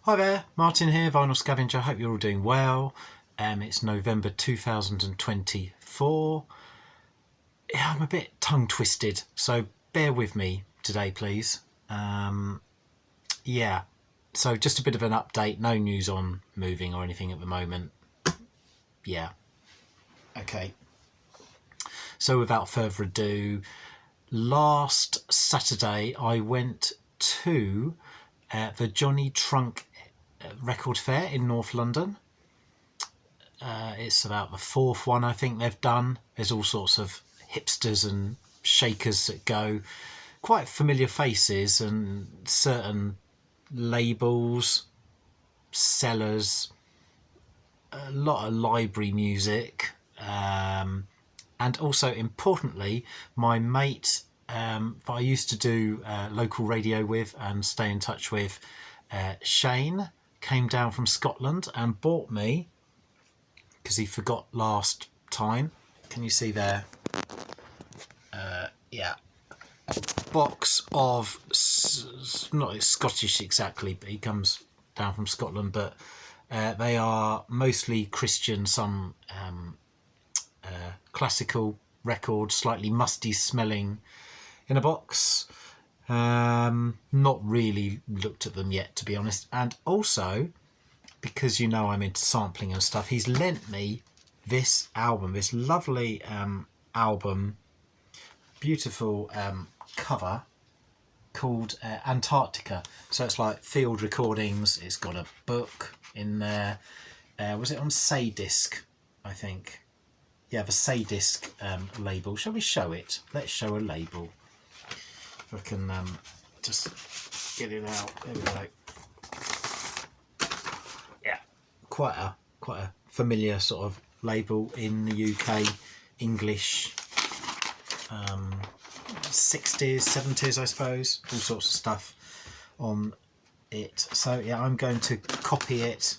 Hi there, Martin here, Vinyl Scavenger. Hope you're all doing well. It's November 2024. Yeah, I'm a bit tongue twisted, so bear with me today, please. Yeah, so just a bit of an update. No news on moving or anything at the moment. Yeah. Okay. So without further ado, last Saturday I went to the Johnny Trunk Record Fair in North London. It's about the fourth one I think they've done. There's all sorts of hipsters and shakers that go. Quite familiar faces and certain labels, sellers, a lot of library music, and also importantly, my mate that I used to do local radio with and stay in touch with, Shane, came down from Scotland and bought me, because he forgot last time. Can you see there? Yeah. Box of, not Scottish exactly, but he comes down from Scotland, but they are mostly Christian, some classical records, slightly musty smelling in a box. Not really looked at them yet, to be honest. And also, because you know I'm into sampling and stuff, he's lent me this album, this lovely album, beautiful cover called Antarctica. So it's like field recordings. It's got a book in there. Was it on Sadisc, I think? Yeah, the Sadisc label. Shall we show it? Let's show a label. If I can just get it out. There we go. Yeah, quite a familiar sort of label in the UK, English, 60s, 70s, I suppose, all sorts of stuff on it. So yeah, I'm going to copy it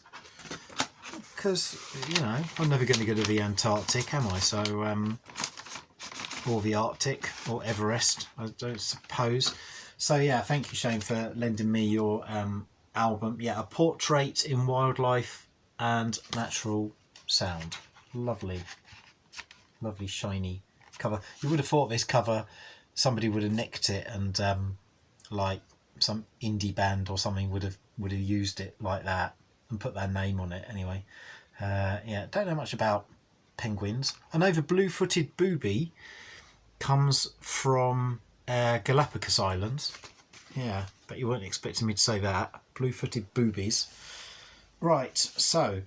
because, you know, I'm never going to go to the Antarctic, am I? So, or the Arctic, or Everest, I don't suppose. So yeah, thank you, Shane, for lending me your album. Yeah, A Portrait in Wildlife and Natural Sound. Lovely, lovely shiny cover. You would have thought this cover, somebody would have nicked it and like some indie band or something would have used it like that and put their name on it. Anyway, yeah, don't know much about penguins. I know the blue-footed booby comes from Galapagos Islands. Yeah, but you weren't expecting me to say that. Blue-footed boobies. Right, so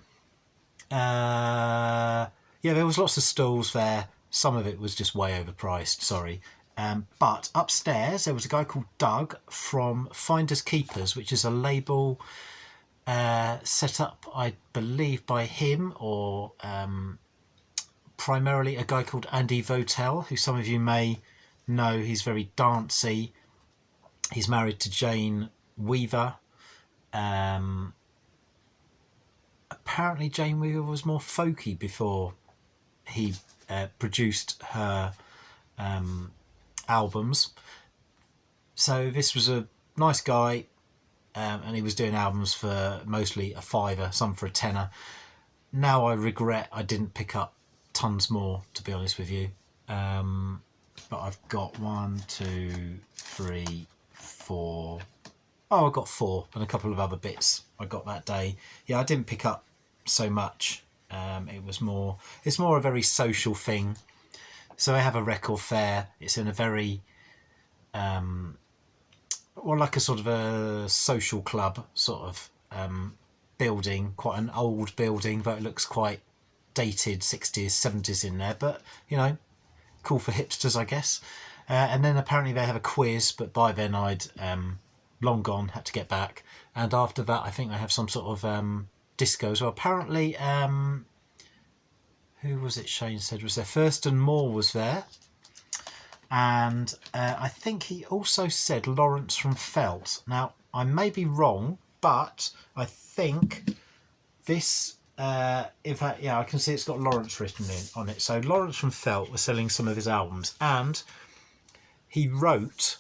yeah, there was lots of stalls there. Some of it was just way overpriced, sorry. But upstairs there was a guy called Doug from Finders Keepers, which is a label set up, I believe, by him or primarily a guy called Andy Votel, who some of you may know. He's very dancey. He's married to Jane Weaver. Apparently Jane Weaver was more folky before he produced her albums. So this was a nice guy, and he was doing albums for mostly a £5, some for a £10. Now I regret I didn't pick up tons more, to be honest with you. But I've got 1, 2, 3, 4. Oh, I got 4 and a couple of other bits I got that day. Yeah, I didn't pick up so much. It's more a very social thing. So I have a record fair. It's in a very like a sort of a social club sort of building, quite an old building, but it looks quite dated, 60s, 70s in there, but you know, cool for hipsters, I guess. And then apparently they have a quiz, but by then I'd long gone, had to get back. And after that, I think they have some sort of disco as well. Apparently, who was it Shane said was there? Thurston Moore was there. And I think he also said Lawrence from Felt. Now, I may be wrong, but I think this, in fact, yeah, I can see it's got Lawrence written on it. So Lawrence from Felt was selling some of his albums, and he wrote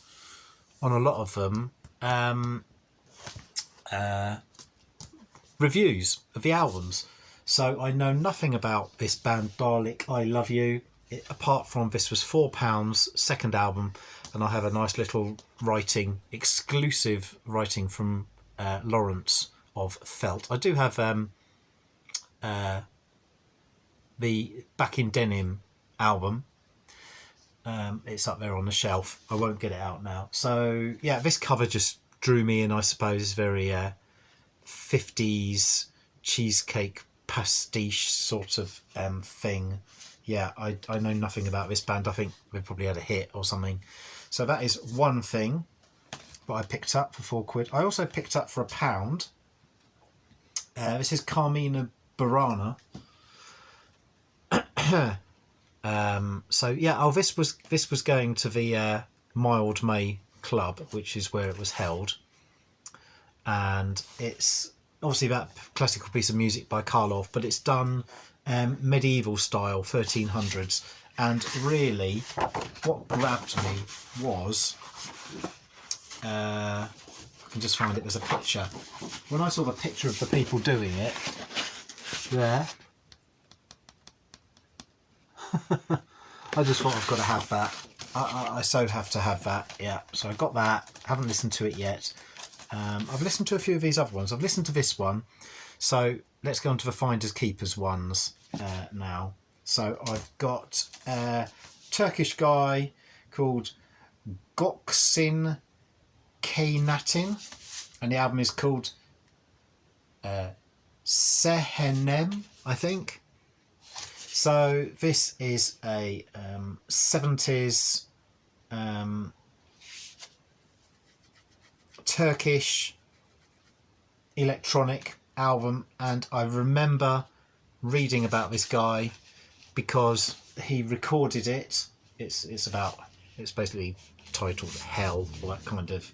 on a lot of them reviews of the albums. So I know nothing about this band, Dalek, I Love You. Apart from this was £4, second album, and I have a nice little exclusive writing from Lawrence of Felt. I do have the Back in Denim album. It's up there on the shelf. I won't get it out now. So yeah, this cover just drew me in, I suppose. Very 50s cheesecake pastiche sort of thing. Yeah, I know nothing about this band. I think they've probably had a hit or something. So that is one thing that I picked up for £4. I also picked up for £1. This is Carmina Burana. So yeah, this was going to the Mild May Club, which is where it was held, and it's obviously that classical piece of music by Karloff, but it's done medieval style, 1300s. And really, what grabbed me was, I can just find it. There's a picture. When I saw the picture of the people doing it, there, I just thought I've got to have that. I so have to have that. Yeah, so I got that. Haven't listened to it yet. I've listened to a few of these other ones. I've listened to this one. So let's go on to the Finders Keepers ones now. So I've got a Turkish guy called Göksin Kaynatin, and the album is called Sehenem, I think. So this is a 70s Turkish electronic album, and I remember reading about this guy because he recorded it. It's basically titled Hell, or that kind of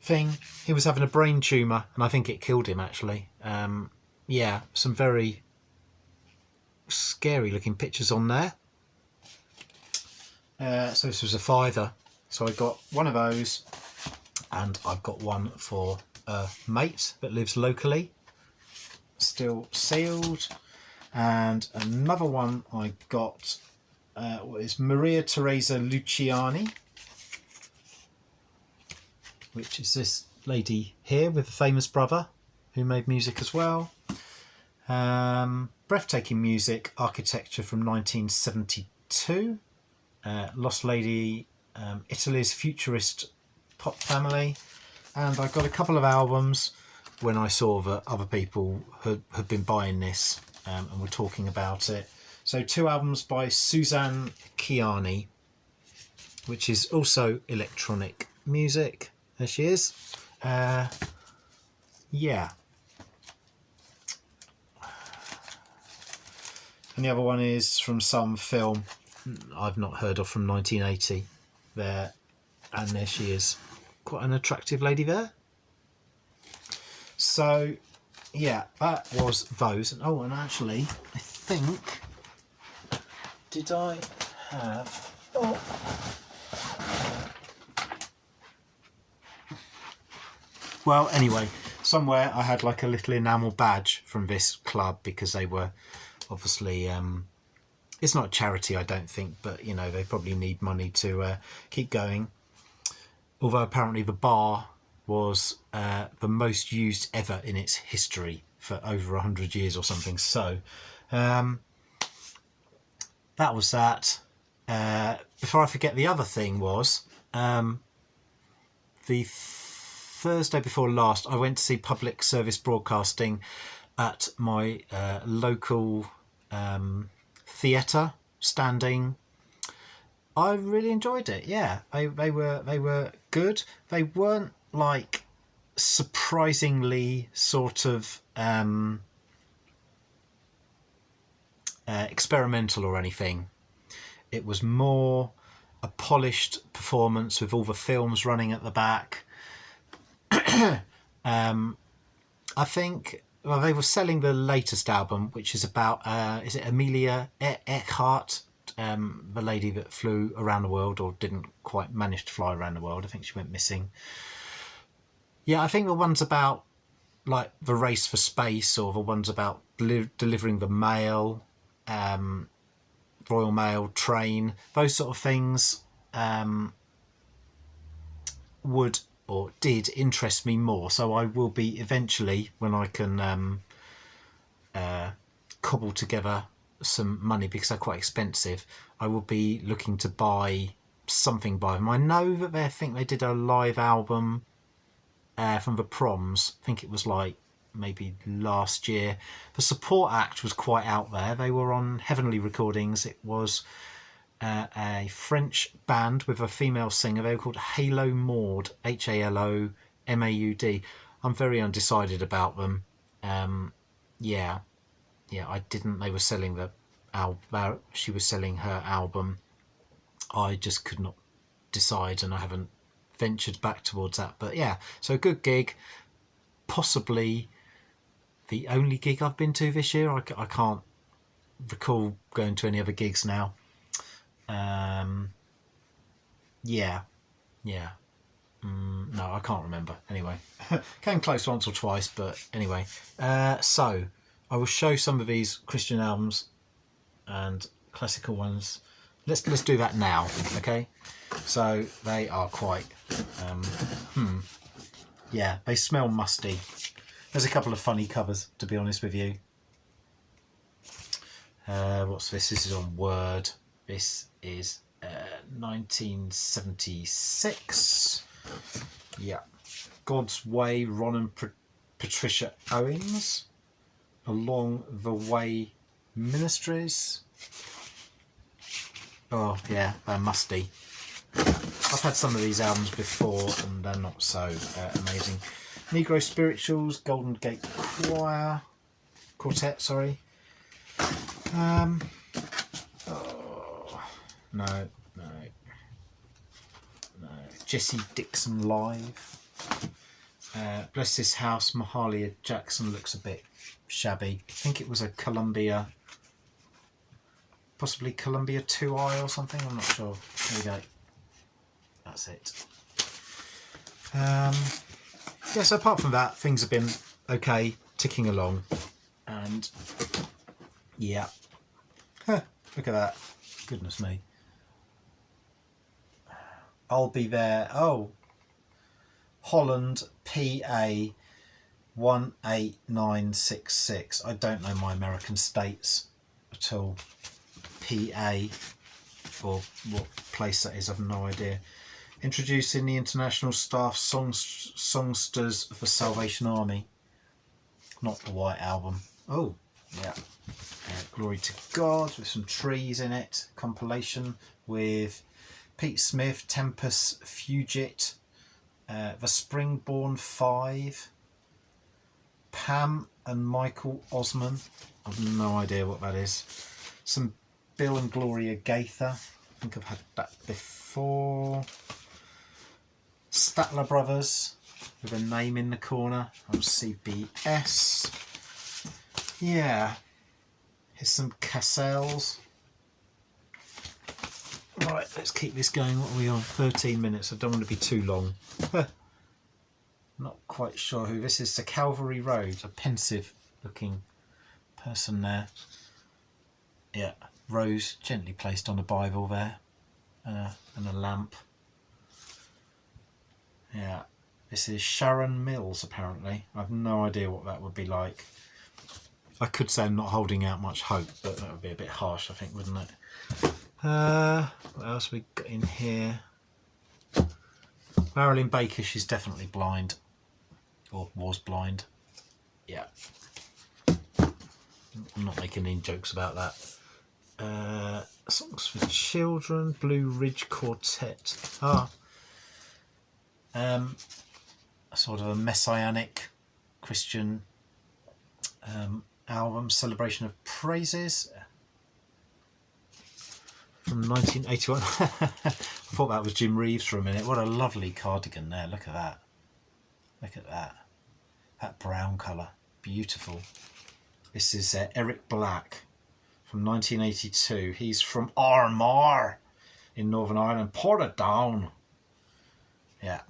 thing. He was having a brain tumour, and I think it killed him actually. Yeah, some very scary looking pictures on there. So this was a £5, so I got one of those, and I've got one for a mate that lives locally, still sealed. And another one I got is Maria Teresa Luciani, which is this lady here with a famous brother who made music as well. Breathtaking music, architecture from 1972. Lost Lady, Italy's futurist pop family. And I got a couple of albums when I saw that other people had been buying this and were talking about it. So 2 albums by Suzanne Kiani, which is also electronic music. There she is. Yeah. And the other one is from some film I've not heard of from 1980. There, and there she is. Quite an attractive lady there. So, yeah, that was those. And, oh, and actually, I think... Did I have... Oh. Well, anyway, somewhere I had like a little enamel badge from this club because they were obviously... it's not a charity, I don't think, but, you know, they probably need money to keep going. Although apparently the bar was the most used ever in its history for over 100 years or something. So that was that. Before I forget, the other thing was the Thursday before last, I went to see public service broadcasting at my local theatre standing. I really enjoyed it. Yeah, they were good. They weren't like surprisingly sort of experimental or anything. It was more a polished performance with all the films running at the back. I think they were selling the latest album, which is about is it Amelia Earhart, the lady that flew around the world, or didn't quite manage to fly around the world. I think she went missing. Yeah, I think the one's about like the Race for Space or the ones about delivering the mail, Royal Mail train, those sort of things would or did interest me more. So I will be eventually, when I can cobble together some money, because they're quite expensive, I will be looking to buy something by them. I know that I think they did a live album from the Proms. I think it was like maybe last year. The support act was quite out there. They were on Heavenly Recordings. It was a French band with a female singer. They were called Halo Maud, HALOMAUD. I'm very undecided about them. Yeah, I didn't. They were selling the album. She was selling her album. I just could not decide, and I haven't ventured back towards that. But yeah, so a good gig. Possibly the only gig I've been to this year. I can't recall going to any other gigs now. Yeah. No, I can't remember. Anyway, came close once or twice, but anyway. So I will show some of these Christian albums and classical ones. Let's do that now, okay? So they are quite. Yeah, they smell musty. There's a couple of funny covers, to be honest with you. What's this? This is on Word. This is 1976. Yeah. God's Way, Ron and Patricia Owens. Along the Way Ministries. Oh, yeah, they're musty. I've had some of these albums before and they're not so amazing. Negro Spirituals, Golden Gate Quartet, sorry. No. Jesse Dixon Live. Bless This House, Mahalia Jackson looks a bit shabby. I think it was a Columbia, possibly Columbia 2i or something, I'm not sure. There we go. That's it. Yeah, so apart from that, things have been okay, ticking along. And yeah. Look at that. Goodness me. I'll be there. Oh. Holland PA 18966. I don't know my American states at all. PA, or what place that is, I've no idea. Introducing the International Staff Songsters of the Salvation Army. Not the White Album. Oh, yeah. Glory to God, with some trees in it. Compilation with Pete Smith, Tempest Fugit, The Springborn 5, Pam and Michael Osman. I've no idea what that is. Some Bill and Gloria Gaither. I think I've had that before. Statler Brothers with a name in the corner on CBS. Yeah. Here's some Cassels. Right, let's keep this going. What are we on? 13 minutes. I don't want to be too long. Not quite sure who this is. To Calvary Road. A pensive looking person there. Yeah, rose gently placed on a Bible there. And a lamp. Yeah, this is Sharon Mills apparently. I've no idea what that would be like. I could say I'm not holding out much hope, but that would be a bit harsh, I think, wouldn't it? What else we got in here? Marilyn Baker, she's definitely blind. Or was blind. Yeah. I'm not making any jokes about that. Songs for Children, Blue Ridge Quartet. Sort of a messianic Christian album, Celebration of Praises, from 1981. I thought that was Jim Reeves for a minute. What a lovely cardigan there. Look at that. Look at that. That brown colour. Beautiful. This is Eric Black from 1982. He's from Armagh in Northern Ireland. Portadown. Yeah.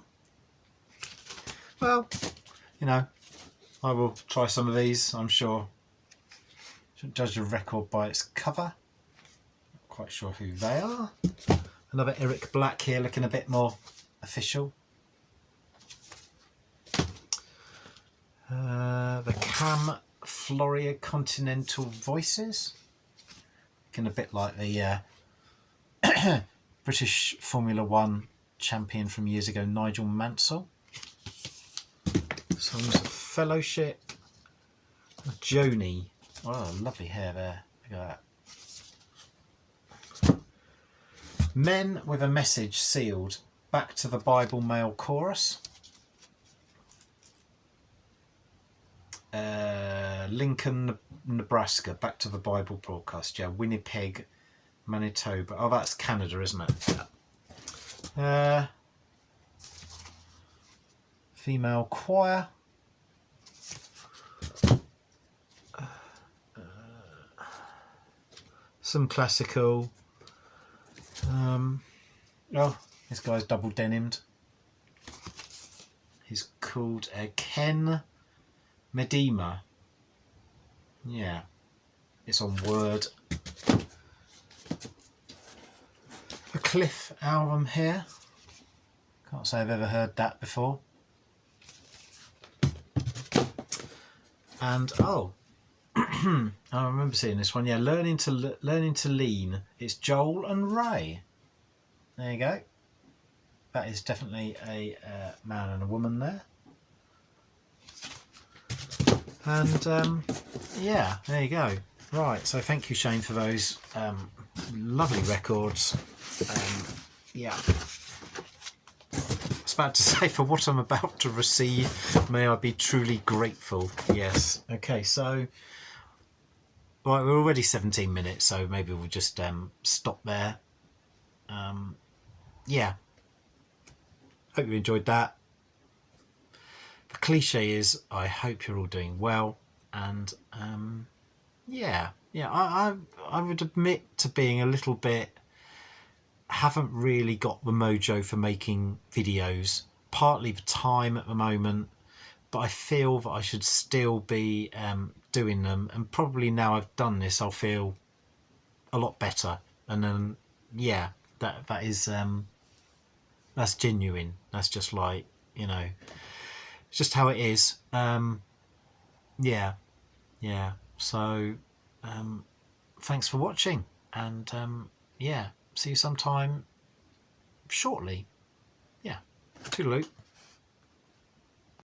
Well, you know, I will try some of these, I'm sure. Shouldn't judge a record by its cover. Not quite sure who they are. Another Eric Black here, looking a bit more official. The Cam Floria Continental Voices. Looking a bit like the British Formula One champion from years ago, Nigel Mansell. Songs of Fellowship. Joni. Oh, lovely hair there. Look at that. Men with a Message sealed. Back to the Bible male chorus. Lincoln, Nebraska. Back to the Bible broadcast. Yeah, Winnipeg, Manitoba. Oh, that's Canada, isn't it? Female choir. Some classical. Oh, this guy's double denimed. He's called Ken Medema. Yeah, it's on Word. A Cliff album here. Can't say I've ever heard that before. And oh, I remember seeing this one. Yeah, learning to lean. It's Joel and Ray. There you go. That is definitely a man and a woman there. And yeah, there you go. Right, so thank you, Shane, for those lovely records. Yeah. I was about to say, for what I'm about to receive, may I be truly grateful. Yes. Okay, so right, we're already 17 minutes, so maybe we'll just stop there. Yeah. Hope you enjoyed that. The cliche is, I hope you're all doing well, and yeah, I would admit to being a little bit, haven't really got the mojo for making videos, partly the time at the moment, but I feel that I should still be doing them, and probably now I've done this I'll feel a lot better, and then yeah, that is that's genuine. That's just like, you know, it's just how it is. Yeah. So thanks for watching, and yeah, see you sometime shortly. Yeah, toodaloo.